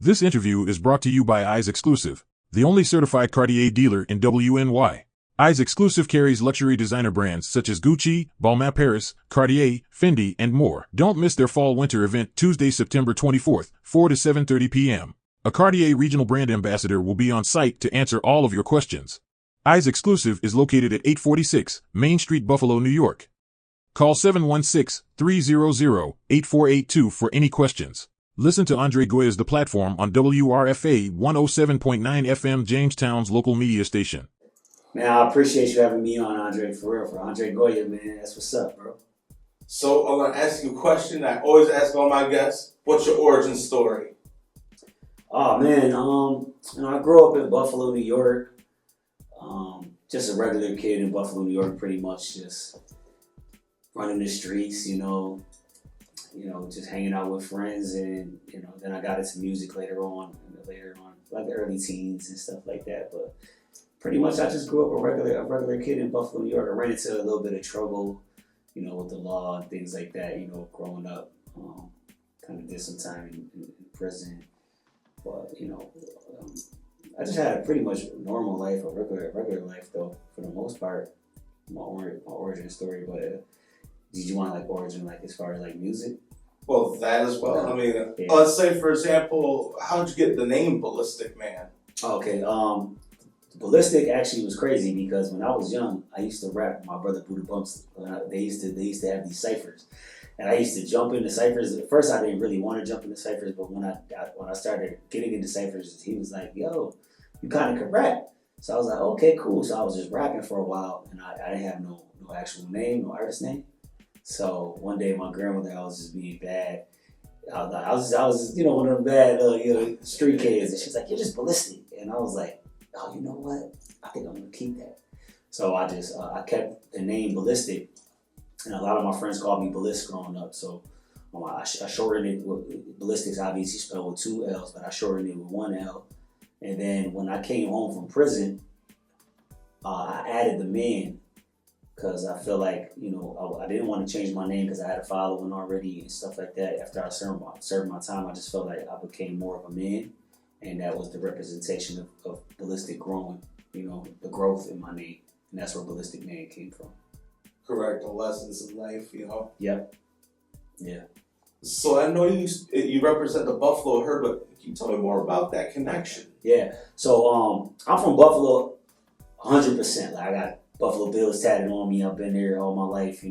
This interview is brought to you by Eyes Exclusive, the only certified Cartier dealer in WNY. Eyes Exclusive carries luxury designer brands such as Gucci, Balmain Paris, Cartier, Fendi, and more. Don't miss their fall-winter event Tuesday, September 24th, 4 to 7:30 p.m. A Cartier regional brand ambassador will be on site to answer all of your questions. Eyes Exclusive is located at 846 Main Street, Buffalo, New York. Call 716-300-8482 for any questions. Listen to Andre Goya's The Platform on WRFA 107.9 FM, Jamestown's local media station. Man, I appreciate you having me on, Andre, for real. For Andre Goya, man, that's what's up, bro. So I'm going to ask you a question I always ask all my guests. What's your origin story? Oh, man, I grew up in Buffalo, New York. Just a regular kid in Buffalo, New York, pretty much just running the streets, just hanging out with friends, and then I got into music later on, like the early teens and stuff like that. But pretty much, I just grew up a regular kid in Buffalo, New York. I ran into a little bit of trouble, with the law and things like that. Growing up, kind of did some time in prison, but I just had a pretty much normal life, a regular life though, for the most part. My origin story, but did you want origin as far as music? Well, that as well. I mean, Yeah. Let's say, for example, how'd you get the name Balistic Man? Okay, Ballistic actually was crazy because when I was young, I used to rap with my brother Buddha Bumps. They used to have these ciphers, and I used to jump into ciphers. At first, I didn't really want to jump into ciphers, but when I started getting into ciphers, he was like, "Yo, you kind of can rap." So I was like, "Okay, cool." So I was just rapping for a while, and I didn't have no actual name, no artist name. So one day, my grandmother, I was just being bad. I was one of them bad street kids, and she's like, "You're just ballistic," and I was like, "Oh, you know what? I think I'm gonna keep that." So I just I kept the name Ballistic, and a lot of my friends called me Ballistic growing up. So I shortened it with Ballistics, obviously spelled with 2 L's, but I shortened it with 1 L. And then when I came home from prison, I added the man because I feel like I didn't want to change my name because I had a following already and stuff like that. After I served my time, I just felt like I became more of a man. And that was the representation of Ballistic growing, the growth in my name. And that's where Balistic Man came from. Correct, the lessons in life, Yep. Yeah. So I know you represent the Buffalo Herd, but can you tell me more about that connection? Yeah. So I'm from Buffalo 100%. I got Buffalo Bills tatted on me. I've been there all my life,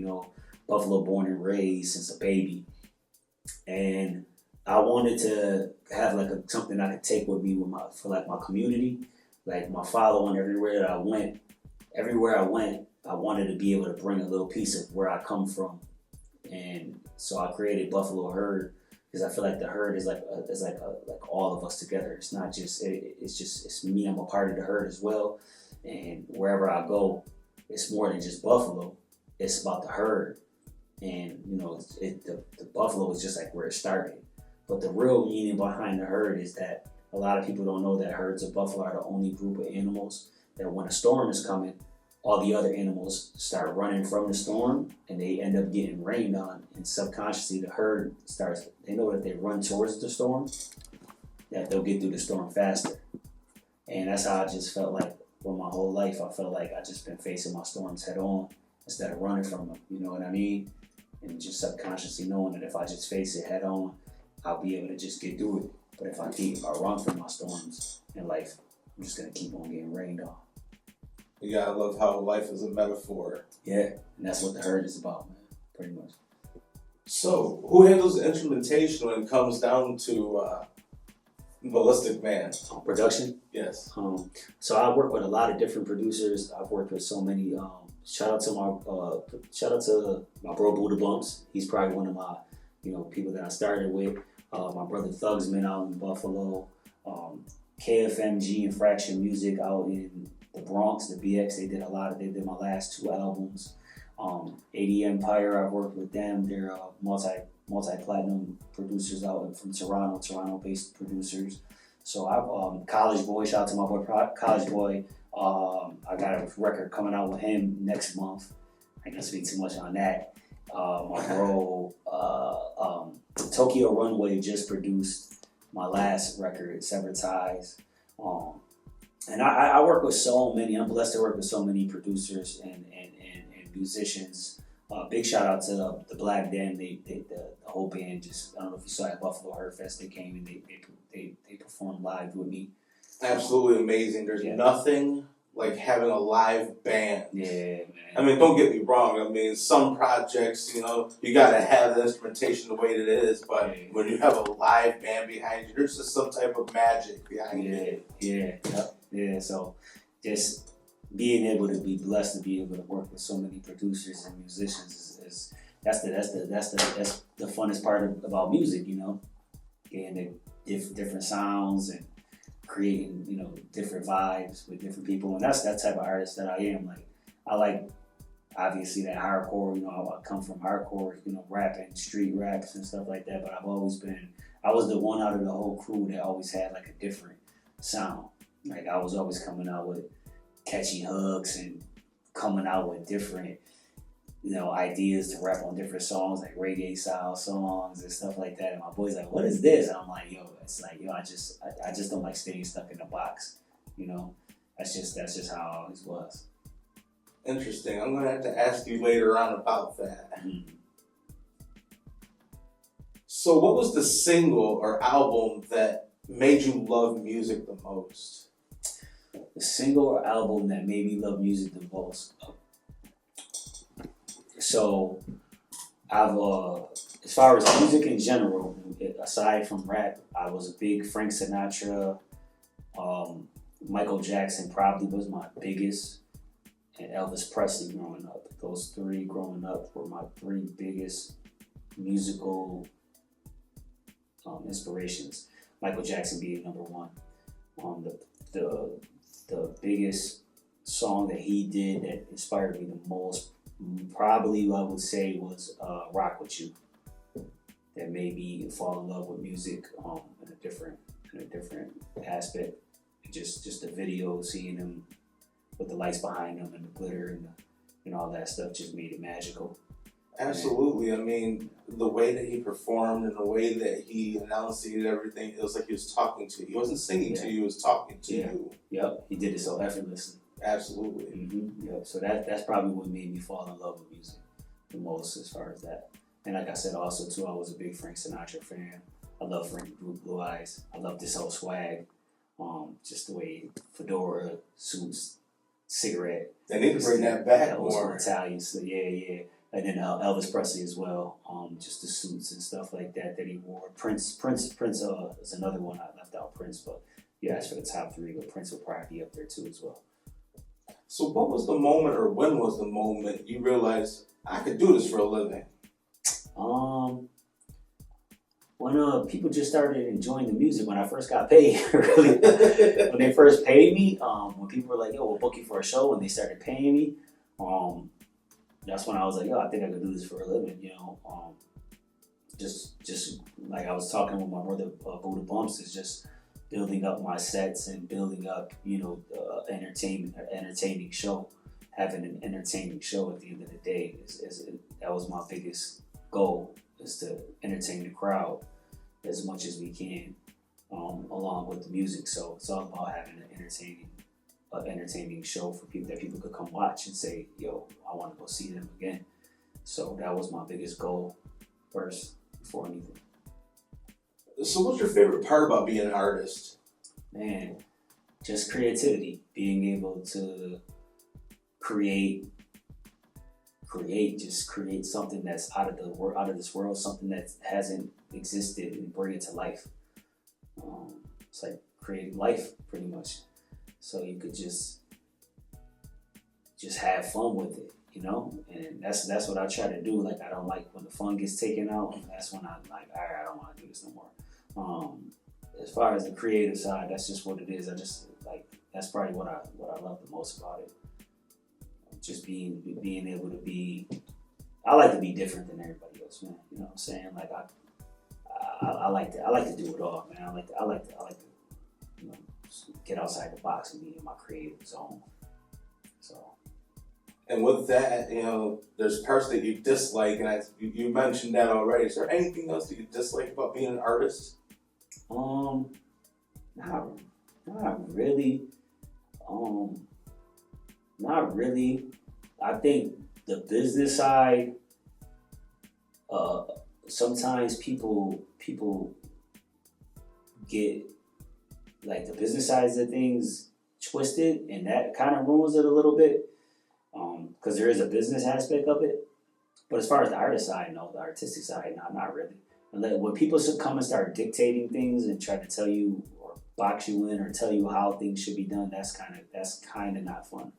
Buffalo born and raised since a baby. And I wanted to have something I could take with me for my community, my following everywhere I went. Everywhere I went, I wanted to be able to bring a little piece of where I come from, and so I created Buffalo Herd because I feel like the herd is like all of us together. It's not just it's me. I'm a part of the herd as well, and wherever I go, it's more than just Buffalo. It's about the herd, and the Buffalo is just where it started. But the real meaning behind the herd is that a lot of people don't know that herds of buffalo are the only group of animals that when a storm is coming, all the other animals start running from the storm and they end up getting rained on. And subconsciously, the herd they know that if they run towards the storm, that they'll get through the storm faster. And that's how I just felt like my whole life. I felt like I just been facing my storms head on instead of running from them. You know what I mean? And just subconsciously knowing that if I just face it head on, I'll be able to just get through it. But if I run from my storms in life, I'm just gonna keep on getting rained on. Yeah, I love how life is a metaphor. Yeah, and that's what the herd is about, man. Pretty much. So, who handles the instrumentation when it comes down to Balistic Man? Production? Yes. So I work with a lot of different producers. I've worked with so many. Shout out to my bro Buddha Bumps. He's probably one of my people that I started with. My brother Thugsman out in Buffalo. KFMG and Fraction Music out in the Bronx, the BX. They did my last 2 albums. 80 Empire, I've worked with them. They're multi-platinum producers out from Toronto-based producers. So I've College Boy, shout out to my boy College Boy. I got a record coming out with him next month. I can't speak too much on that. My bro Tokyo Runway just produced my last record, Severed Ties. And I work with so many. I'm blessed to work with so many producers and musicians. Big shout out to the Black Den. The whole band. Just I don't know if you saw at Buffalo Herd Fest. They came and they performed live with me. Absolutely amazing. There's nothing like having a live band. Yeah, man. I mean, don't get me wrong. I mean, some projects, you know, you got to have the instrumentation the way that it is. But when you have a live band behind you, there's just some type of magic behind it. Yeah. So just being able to be blessed to be able to work with so many producers and musicians is that's the funnest part about music. You know, getting the different sounds and creating, you know, different vibes with different people, and that's that type of artist that I am. Like, I like obviously that hardcore. You know, I come from hardcore, you know, rapping, street raps and stuff like that. But I was the one out of the whole crew that always had like a different sound. Like I was always coming out with catchy hooks and coming out with different, you know, ideas to rap on different songs, like reggae style songs and stuff like that. And my boy's like, "What is this?" And I'm like, "Yo, it's like, yo, I just don't like staying stuck in a box. You know, that's just how I always was." Interesting. I'm gonna have to ask you later on about that. Mm-hmm. So, what was the single or album that made you love music the most? The single or album that made me love music the most. So, I've as far as music in general, aside from rap, I was a big Frank Sinatra. Michael Jackson probably was my biggest, and Elvis Presley growing up. Those three growing up were my three biggest musical inspirations. Michael Jackson being number one. The biggest song that he did that inspired me the most, probably I would say, was "Rock With You." That made me fall in love with music in a different aspect. Just the video, seeing him with the lights behind him and the glitter and all that stuff just made it magical. Absolutely. I mean, the way that he performed and the way that he enunciated everything, it was like he was talking to you. He wasn't singing to you, he was talking to you. Yep, he did it so effortlessly. Absolutely. Mm-hmm. Yep. So that's probably what made me fall in love with music the most, as far as that. And like I said, also too, I was a big Frank Sinatra fan. I love Frank Blue Eyes. I love this whole swag. Just the way fedora, suits, cigarette. They need to bring that back more. Italian, so yeah. And then Elvis Presley as well. Just the suits and stuff like that he wore. Prince is another one. I left out Prince, but yeah, that's for the top three. But Prince will probably be up there too as well. So what was the moment, or when was the moment you realized I could do this for a living? When people just started enjoying the music, when I first got paid, really, when they first paid me, when people were like, "Yo, we'll book you for a show," and they started paying me, that's when I was like, "Yo, I think I could do this for a living," you know. Just like I was talking with my brother, Buddha Bumps, is just building up my sets and building up, you know, entertaining show, having an entertaining show at the end of the day that was my biggest goal, is to entertain the crowd as much as we can, along with the music. So it's all about having an entertaining show for people that people could come watch and say, "Yo, I want to go see them again." So that was my biggest goal first, before anything. So what's your favorite part about being an artist? Man, just creativity. Being able to create something that's out of this world, something that hasn't existed, and bring it to life. It's like creating life, pretty much. So you could just have fun with it, you know? And that's what I try to do. Like, I don't like when the fun gets taken out. That's when I'm like, all right, I don't want to do this no more. As far as the creative side, that's just what it is. I just like, that's probably what I love the most about it. Just being able to be, I like to be different than everybody else, man. You know what I'm saying? Like I like to do it all, man. I like to you know, get outside the box and be in my creative zone. So. And with that, you know, there's parts that you dislike, and you mentioned that already. Is there anything else that you dislike about being an artist? Not, not really. Not really. I think the business side. Sometimes people get like the business sides of things twisted, and that kind of ruins it a little bit. Because there is a business aspect of it. But as far as the artist side, no, the artistic side, no, not really. And when people should come and start dictating things and try to tell you or box you in or tell you how things should be done, that's kind of not fun.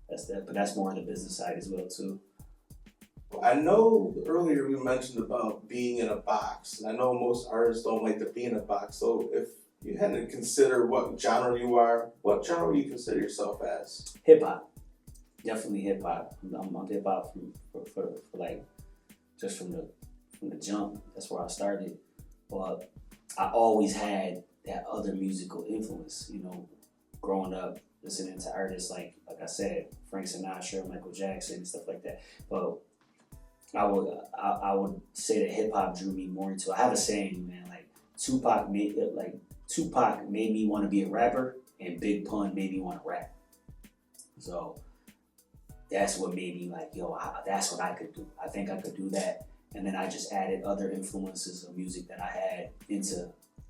But that's more on the business side as well too. I know earlier we mentioned about being in a box, and I know most artists don't like to be in a box. So if you had to consider what genre you are, what genre would you consider yourself as? Hip hop. Definitely hip hop. I'm hip hop for like just from the jump. That's where I started. But I always had that other musical influence. You know, growing up listening to artists like I said, Frank Sinatra, Michael Jackson, and stuff like that. But I would say that hip hop drew me more into. I have a saying, man. Like Tupac made me want to be a rapper, and Big Pun made me want to rap. So that's what made me like, yo, that's what I could do. I think I could do that. And then I just added other influences of music that I had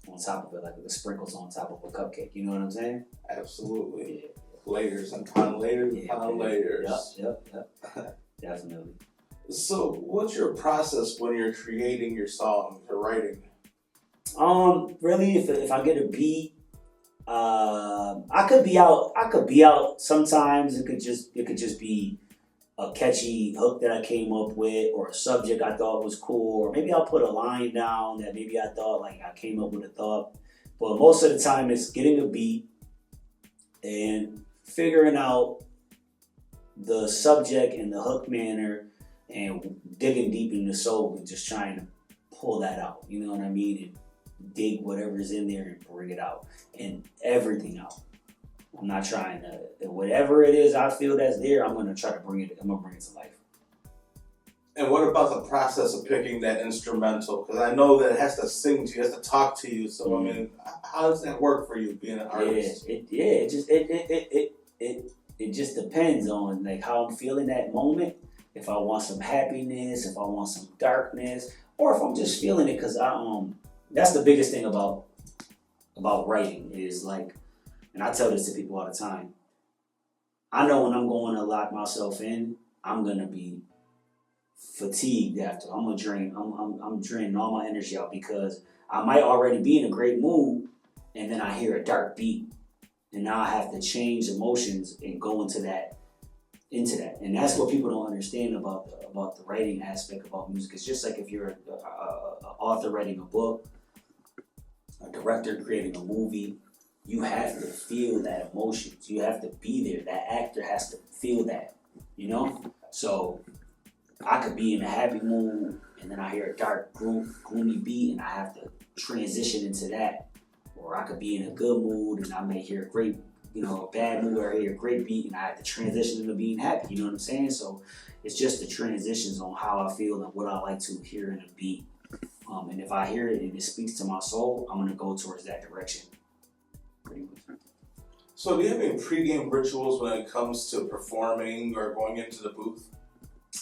on top of it, like the sprinkles on top of a cupcake. You know what I'm saying? Absolutely. Yeah. Layers upon layers upon layers. Yep. Definitely. So what's your process when you're creating your songs or writing? Really, if I get a beat, I could be out sometimes. It could just be a catchy hook that I came up with, or a subject I thought was cool, or maybe I'll put a line down that maybe I thought like I came up with a thought. But most of the time it's getting a beat and figuring out the subject and the hook manner and digging deep in the soul and just trying to pull that out. You know what I mean? And dig whatever's in there and bring it out and everything out. I'm not trying to, whatever it is I feel that's there, I'm gonna bring it to life. And what about the process of picking that instrumental? Because I know that it has to sing to you, it has to talk to you. So I mean, how does that work for you being an artist? It just depends on like how I'm feeling that moment. If I want some happiness, if I want some darkness, or if I'm just feeling it, because that's the biggest thing about writing is like, and I tell this to people all the time. I know when I'm going to lock myself in, I'm gonna be fatigued after. I'm gonna drain. I'm draining all my energy out because I might already be in a great mood, and then I hear a dark beat, and now I have to change emotions and go into that. And that's what people don't understand about the writing aspect about music. It's just like if you're an author writing a book, a director creating a movie, you have to feel that emotions. You have to be there. That actor has to feel that, you know? So I could be in a happy mood and then I hear a dark, gloomy beat and I have to transition into that. Or I could be in a good mood and I may hear a great, a bad mood or I hear a great beat and I have to transition into being happy. You know what I'm saying? So it's just the transitions on how I feel and what I like to hear in a beat. And if I hear it and it speaks to my soul, I'm going to go towards that direction. Pretty much. So do you have any pregame rituals when it comes to performing or going into the booth?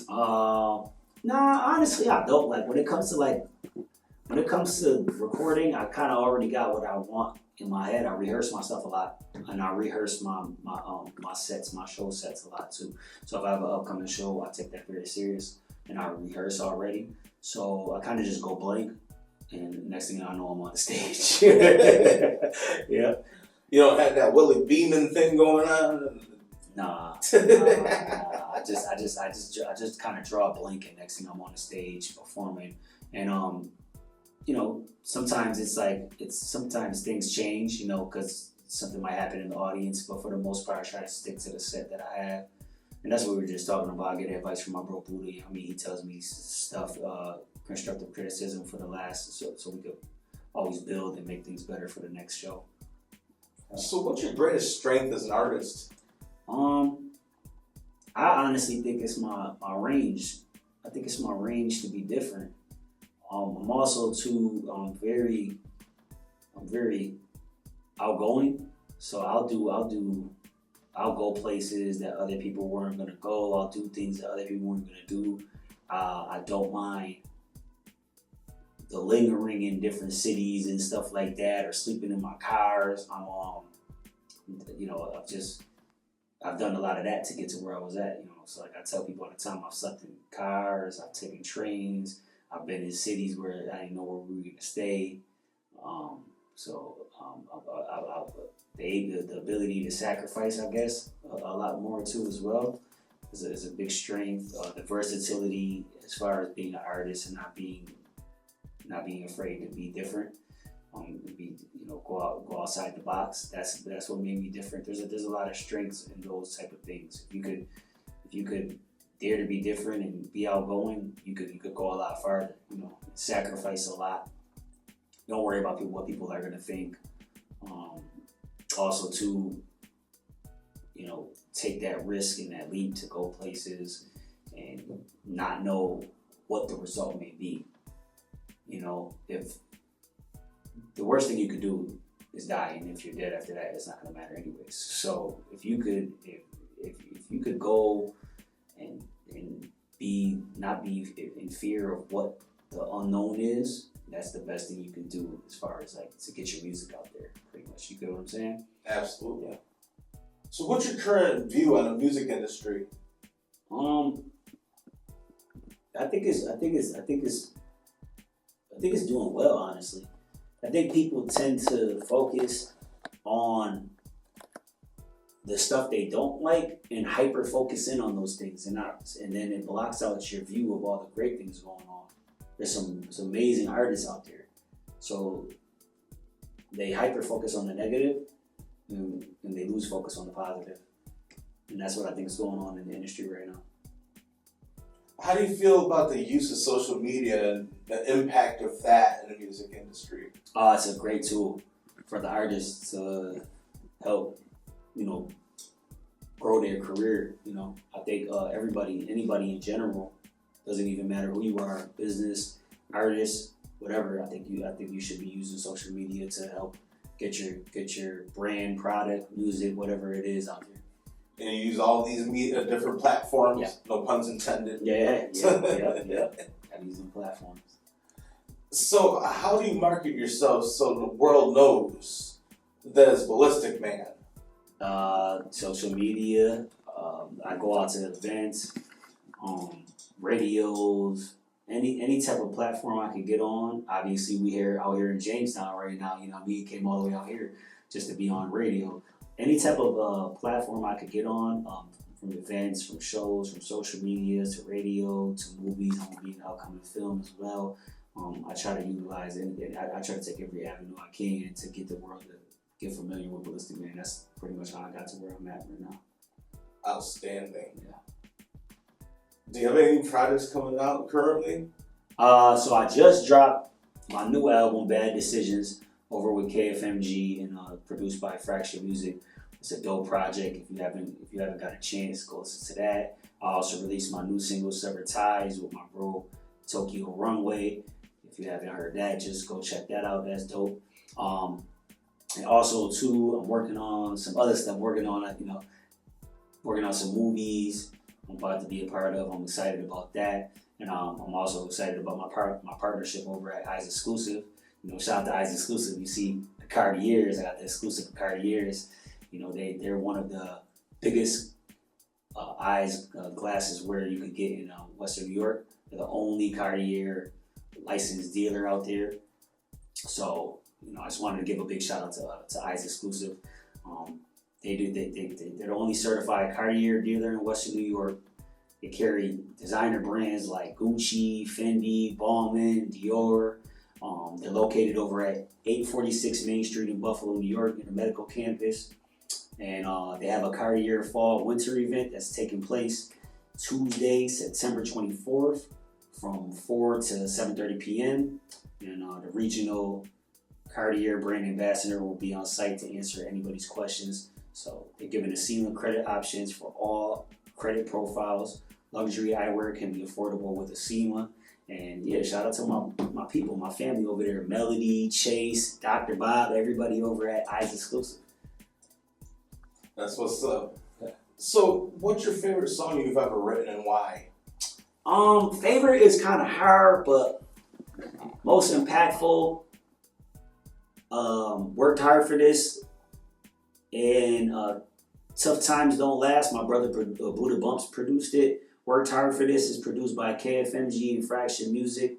Nah, honestly, I don't. Like when it comes to recording, I kind of already got what I want in my head. I rehearse myself a lot, and I rehearse my sets, my show sets a lot too. So if I have an upcoming show, I take that very serious, and I rehearse already. So I kind of just go blank, and next thing I know, I'm on the stage. Yeah. You don't have that Willie Beeman thing going on. Nah. I just kind of draw a blank, and next thing I'm on the stage performing, and sometimes sometimes things change, because something might happen in the audience, but for the most part, I try to stick to the set that I have, and that's what we were just talking about. I get advice from my bro Buddha. I mean, he tells me stuff, constructive criticism for the last, so we could always build and make things better for the next show. So what's your greatest strength as an artist? I honestly think it's my range. I think it's my range to be different. I'm also too very I'm very outgoing, so I'll go places that other people weren't gonna go. I'll do things that other people weren't gonna do. I don't mind the lingering in different cities and stuff like that, or sleeping in my cars. I've done a lot of that to get to where I was at. So like I tell people all the time, I've slept in cars, I've taken trains, I've been in cities where I didn't know where we were gonna stay. The ability to sacrifice, I guess, a lot more too as well, is a big strength. The versatility as far as being an artist and not being afraid to be different, go outside the box. That's what made me different. There's a lot of strengths in those type of things. If you could dare to be different and be outgoing, you could go a lot farther. Sacrifice a lot. Don't worry about what people are gonna think. Also, too, take that risk and that leap to go places and not know what the result may be. If the worst thing you could do is die, and if you're dead after that, it's not gonna matter anyways. So if you could go and not be in fear of what the unknown is, that's the best thing you can do as far as like to get your music out there. Pretty much, you get what I'm saying? Absolutely. Yeah. So, what's your current view on the music industry? I think it's doing well, honestly. I think people tend to focus on the stuff they don't like and hyper focus in on those things, and then it blocks out your view of all the great things going on. There's some amazing artists out there, so they hyper focus on the negative, and they lose focus on the positive, and that's what I think is going on in the industry right now. How do you feel about the use of social media and the impact of that in the music industry? It's a great tool for the artists to help, grow their career. I think anybody in general, doesn't even matter who you are, business, artist, whatever. I think you should be using social media to help get your brand, product, music, whatever it is out there. And you use all these different platforms. Yeah. No puns intended. Yeah. I'm using platforms. So how do you market yourself so the world knows that it's Balistic Man? Social media. I go out to events, radios, any type of platform I could get on. Obviously, we out here in Jamestown right now. We came all the way out here just to be on radio. Any type of platform I could get on, from events, from shows, from social media to radio to movies. I'm gonna be an upcoming film as well. I try to utilize it. I try to take every avenue I can to get the world to get familiar with Balistic Man. That's pretty much how I got to where I'm at right now. Outstanding. Yeah. Do you have any projects coming out currently? So I just dropped my new album, Bad Decisions, over with KFMG and produced by Fracture Music. It's a dope project. If you haven't got a chance, go listen to that. I also released my new single, Severed Ties, with my bro Tokyo Runway. If you haven't heard that, just go check that out. That's dope. And also too, I'm working on some other stuff. Working on some movies I'm about to be a part of. I'm excited about that. And I'm also excited about my partnership over at Eyes Exclusive. Shout out to Eyes Exclusive. You see the Cartiers. I got the exclusive Cartiers. They're one of the biggest eyes glasses where you could get in Western New York. They're the only Cartier licensed dealer out there. So I just wanted to give a big shout out to Eyes Exclusive. They're the only certified Cartier dealer in Western New York. They carry designer brands like Gucci, Fendi, Ballman, Dior. They're located over at 846 Main Street in Buffalo, New York, in the medical campus. And they have a Cartier Fall/Winter event that's taking place Tuesday, September 24th from 4 to 7:30 p.m. And the regional Cartier brand ambassador will be on site to answer anybody's questions. So they're giving SEMA credit options for all credit profiles. Luxury eyewear can be affordable with SEMA, And yeah, shout out to my people, my family over there, Melody, Chase, Dr. Bob, everybody over at Eyes Exclusive. That's what's up. So, what's your favorite song you've ever written and why? Favorite is kind of hard, but most impactful. Worked hard for this, and Tough Times Don't Last. My brother Buddha Bumps produced it. Worked Hard for This is produced by KFMG and Fraction Music.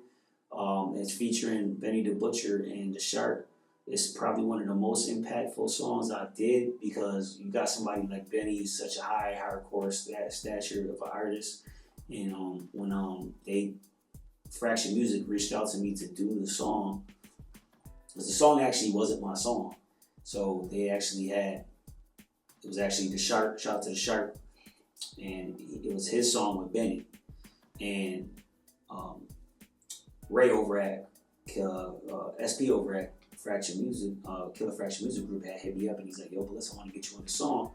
It's featuring Benny the Butcher and the Shark. It's probably one of the most impactful songs I did because you got somebody like Benny, who's such a high hardcore stature of an artist. And when Fraction Music reached out to me to do the song, because the song actually wasn't my song. So they actually it was actually the Shark, shout out to the Shark, and it was his song with Benny. And Ray over at SP over at Fraction Music, Killer Fraction Music Group had hit me up and he's like, yo, Bliss, I want to get you on the song.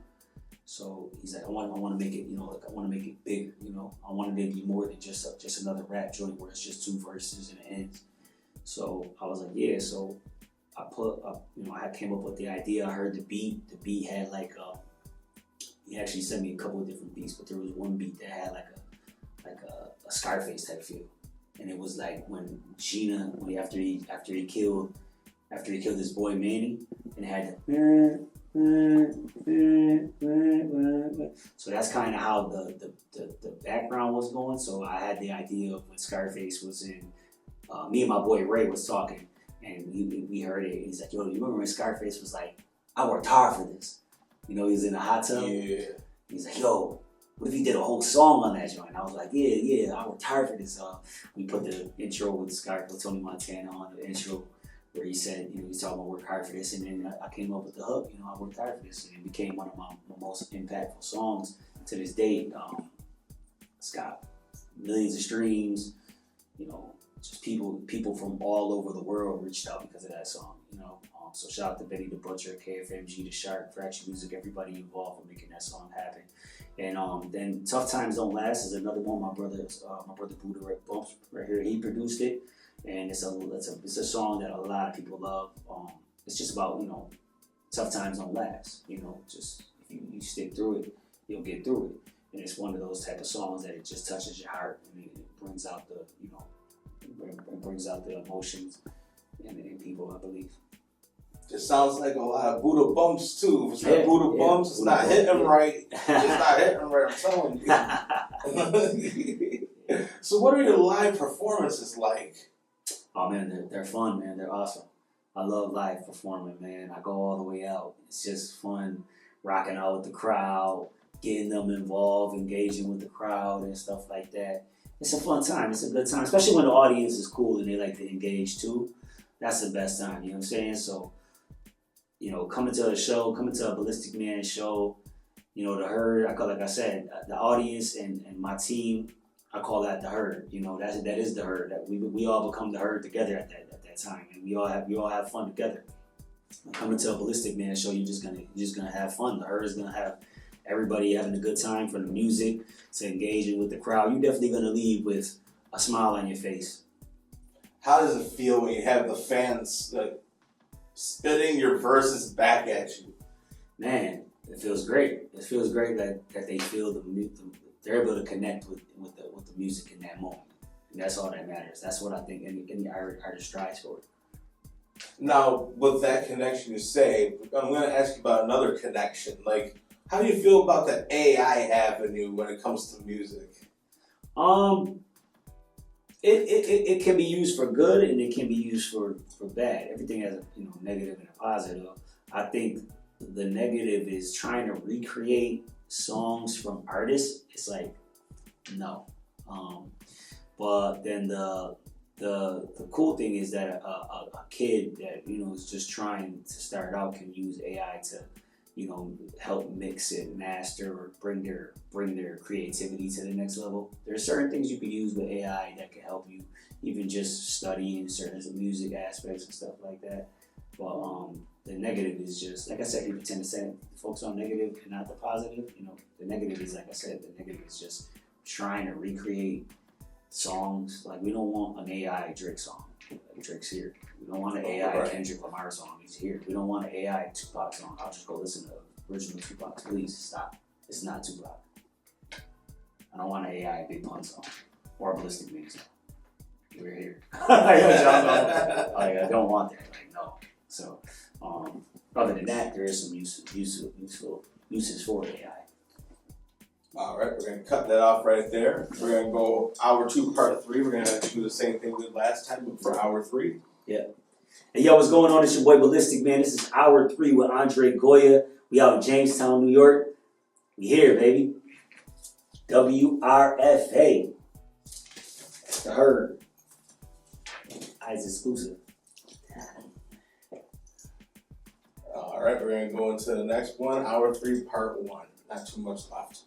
So he's like, I want to make it, I want to make it bigger, I wanted it to be more than just another rap joint where it's just 2 verses and it ends. So I was like, yeah. So I I came up with the idea. I heard the beat. The beat had he actually sent me a couple of different beats, but there was one beat that had like a Scarface type feel, and it was like when Gina, after he killed this boy Manny, and it had so that's kind of how the background was going. So I had the idea of when Scarface was in. Me and my boy Ray was talking, and we heard it. And he's like, yo, you remember when Scarface was like, I worked hard for this. He was in the hot tub. Yeah. He's like, yo, what if he did a whole song on that joint? And I was like, yeah, I worked hard for this. We put the intro with Tony Montana on the intro where he said, he's talking about work hard for this. And then I came up with the hook, I worked hard for this. And it became one of my most impactful songs to this day. It's got millions of streams, just people from all over the world reached out because of that song, So shout out to Benny the Butcher, KFMG, the Shark, Fraction Music, everybody involved in making that song happen. And then Tough Times Don't Last is another one. My brother Buddha Bumps right here, he produced it, and it's a song that a lot of people love. It's just about tough times don't last. Just if you stick through it, you'll get through it. And it's one of those type of songs that it just touches your heart and it brings out the it brings out the emotions in people, I believe. Just sounds like a lot of Buddha bumps too. If it's not Buddha bumps, it's not hitting right. It's not hitting right, I'm telling you. So what are your live performances like? Oh man, they're fun, man. They're awesome. I love live performing, man. I go all the way out. It's just fun rocking out with the crowd, getting them involved, engaging with the crowd and stuff like that. It's a fun time. It's a good time, especially when the audience is cool and they like to engage too. That's the best time, you know what I'm saying? So, coming to a show, coming to a Balistic Man show, the herd, like I said, the audience and my team, I call that the herd. That is the herd. That we all become the herd together at that time, and we all have fun together. Coming to a Balistic Man show, you're just gonna have fun. The herd is gonna have everybody having a good time, from the music to engaging with the crowd. You're definitely gonna leave with a smile on your face. How does it feel when you have the fans spitting your verses back at you? Man, it feels great. It feels great that they feel they're able to connect with the music in that moment, and that's all that matters. That's what I think any artist strives for. Now, with that connection you say, I'm going to ask you about another connection. How do you feel about the AI avenue when it comes to music? It can be used for good and it can be used for bad. Everything has a negative and a positive. I think the negative is trying to recreate songs from artists. It's like, no. But then the cool thing is that a kid that is just trying to start out can use AI to help mix it, master, or bring their creativity to the next level. There are certain things you can use with AI that can help you, even just studying certain music aspects and stuff like that. But the negative is just, like I said, people tend to say focus on negative and not the positive. The negative is, like I said, the negative is just trying to recreate songs. Like we don't want an AI Drake song. Like Drake's here. We don't want an AI Kendrick Lamar song. He's here. We don't want an AI Tupac song. I'll just go listen to original Tupac. Please stop. It's not Tupac. I don't want an AI Big Pun song or a Balistic Man song. We're here. I don't want that. Like no. So other than that, there is some useful uses for AI. All right, we're gonna cut that off right there. We're gonna go hour 2, part 3. We're gonna do the same thing we did last time, but for hour 3. Yeah. Hey, yo, what's going on? It's your boy Balistic Man. This is hour 3 with Andre Goya. We out in Jamestown, New York. We here, baby. WRFA. The Herd. Eyes exclusive. All right, we're gonna go into the next one, hour 3, part 1. Not too much left.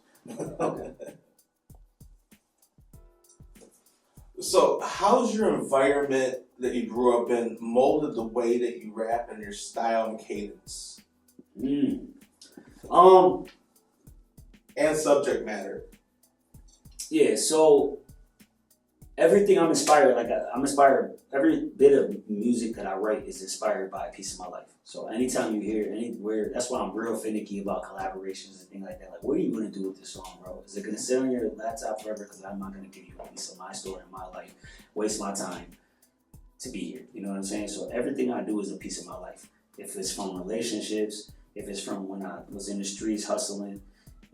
Okay. So, how's your environment that you grew up in molded the way that you rap and your style and cadence? And subject matter. Yeah, so everything I'm inspired, I'm inspired, every bit of music that I write is inspired by a piece of my life. So anytime you hear anywhere, that's why I'm real finicky about collaborations and things like that. Like, what are you going to do with this song, bro? Is it going to sit on your laptop forever? Because I'm not going to give you a piece of my story and my life, waste my time to be here. You know what I'm saying? So everything I do is a piece of my life. If it's from relationships, if it's from when I was in the streets hustling,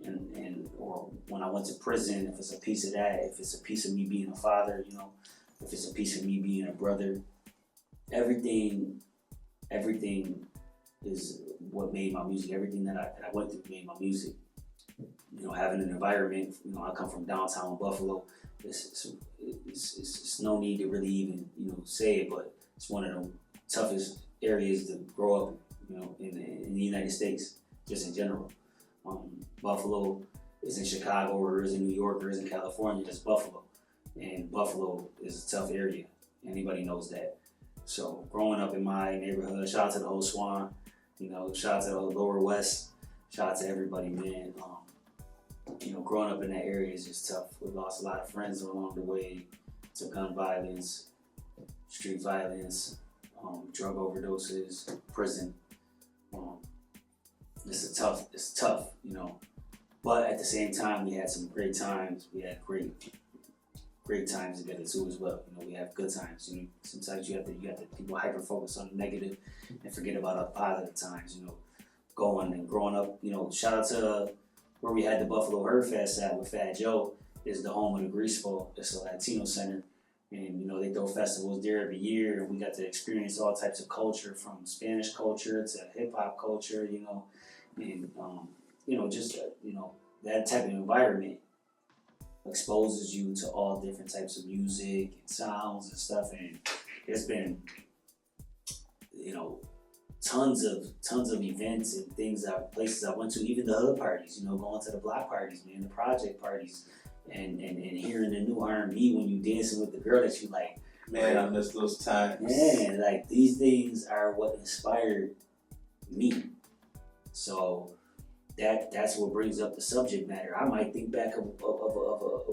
and or when I went to prison, if it's a piece of that, if it's a piece of me being a father, you know, if it's a piece of me being a brother, everything is what made my music. Everything that I went through made my music. You know, having an environment, you know, I come from downtown Buffalo. It's no need to really even, you know, say it, but it's one of the toughest areas to grow up, you know, in the United States, just in general. Buffalo is in Chicago, or is in New York, or is in California. That's Buffalo, and Buffalo is a tough area. Anybody knows that. So growing up in my neighborhood, shout out to the whole Swan, you know, shout out to the Lower West, shout out to everybody, man. You know, growing up in that area is just tough. We lost a lot of friends along the way to gun violence, street violence, drug overdoses, prison. It's tough, you know. But at the same time, we had some great times. We had great times together too as well. You know, we have good times. You know, sometimes you have to people hyper focus on the negative and forget about our positive times. You know, growing up. You know, shout out to where we had the Buffalo Herd Fest at with Fat Joe. Is the home of the Greaseball. It's a Latino center, and you know they throw festivals there every year, and we got to experience all types of culture, from Spanish culture to hip hop culture. You know, and you know, just you know, that type of environment exposes you to all different types of music and sounds and stuff, and there's been, you know, tons of events and places I went to, even the hood parties, you know, going to the block parties, man, the project parties, and hearing the new R&B when you dancing with the girl that you like. Man, I miss those times. Man, like these things are what inspired me. So that's what brings up the subject matter. I might think back of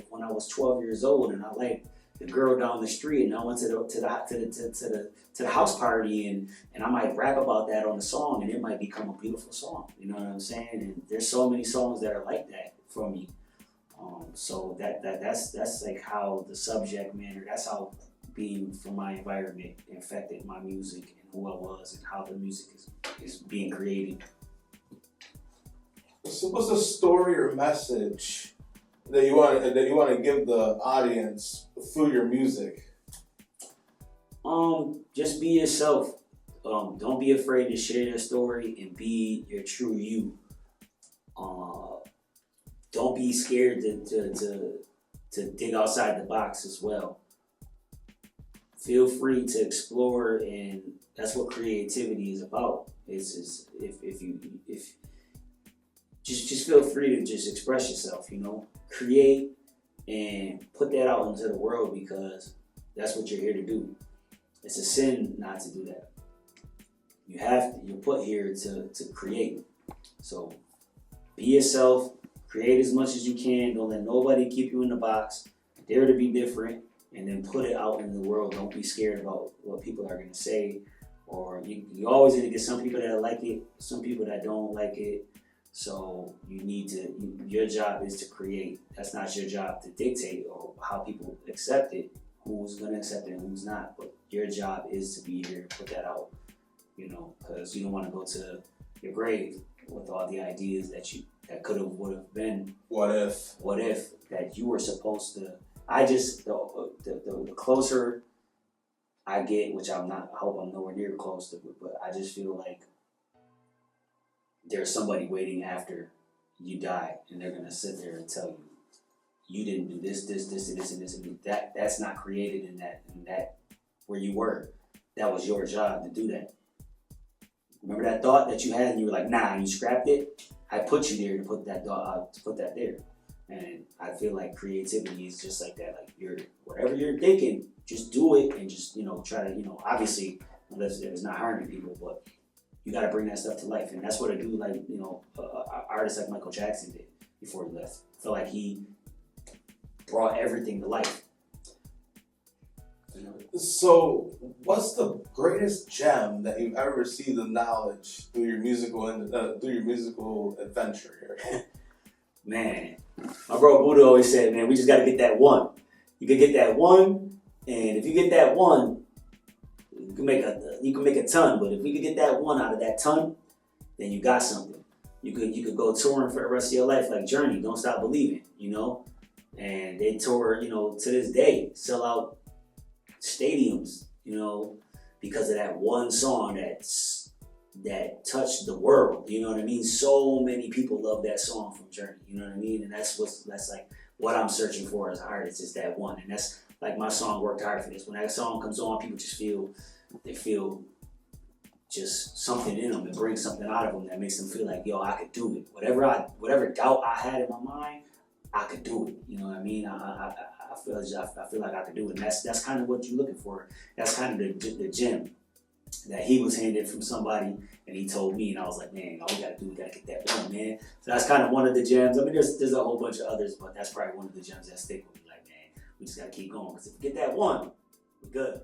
when I was 12 years old and I liked the girl down the street, and I went to the house party, and I might rap about that on a song, and it might become a beautiful song. You know what I'm saying? And there's so many songs that are like that for me. So that's like how the subject matter. That's how being from my environment affected my music and who I was and how the music is being created. So what's a story or message that you want to give the audience through your music? Just be yourself. Don't be afraid to share your story and be your true you. Don't be scared to dig outside the box as well. Feel free to explore, and that's what creativity is about. It's just feel free to just express yourself, you know, create and put that out into the world, because that's what you're here to do. It's a sin not to do that. You're put here to create. So be yourself, create as much as you can. Don't let nobody keep you in the box. Dare to be different. and then put it out in the world. Don't be scared about what people are going to say, or you always going to get some people that like it, some people that don't like it. So you need to, your job is to create. That's not your job to dictate or how people accept it, who's going to accept it and who's not. But your job is to be here, put that out, you know, because you don't want to go to your grave with all the ideas that could have, would have been. What if that you were supposed to. I just, the closer I get, which I'm not, I hope I'm nowhere near close to it, but I just feel like there's somebody waiting after you die, and they're gonna sit there and tell you, you didn't do this, and this, and that. That's not created in that where you were. That was your job to do that. Remember that thought that you had, and you were like, nah, you scrapped it. I put you there to put that thought, to put that there. And I feel like creativity is just like that. Like whatever you're thinking, just do it, and just, you know, try to, you know, obviously, unless it's not harming people, but you got to bring that stuff to life. And that's what a dude like, you know, artist like Michael Jackson did before he left. I feel like he brought everything to life. You know? So, what's the greatest gem that you've ever received the knowledge through your musical adventure here? Man, my bro Buddha always said, man, we just got to get that one. You can get that one, and if you get that one, you can make a ton. But if we could get that one out of that ton, then you got something. You could go touring for the rest of your life, like Journey, Don't Stop Believing, you know. And they tour, you know, to this day, sell out stadiums, you know, because of that one song that touched the world. You know what I mean? So many people love that song from Journey. You know what I mean? And that's like what I'm searching for as an artist, is that one. And that's like my song Worked Hard for This. When that song comes on, people just feel just something in them. It brings something out of them that makes them feel like, yo, I could do it. Whatever doubt I had in my mind, I could do it. You know what I mean? I feel like I could do it. And that's kind of what you're looking for. That's kind of the gem that he was handed from somebody, and he told me, and I was like, man, all we gotta do, we gotta get that one, man. So that's kind of one of the gems. I mean, there's a whole bunch of others, but that's probably one of the gems that stick with me. Like, man, we just gotta keep going, because if we get that one, we're good.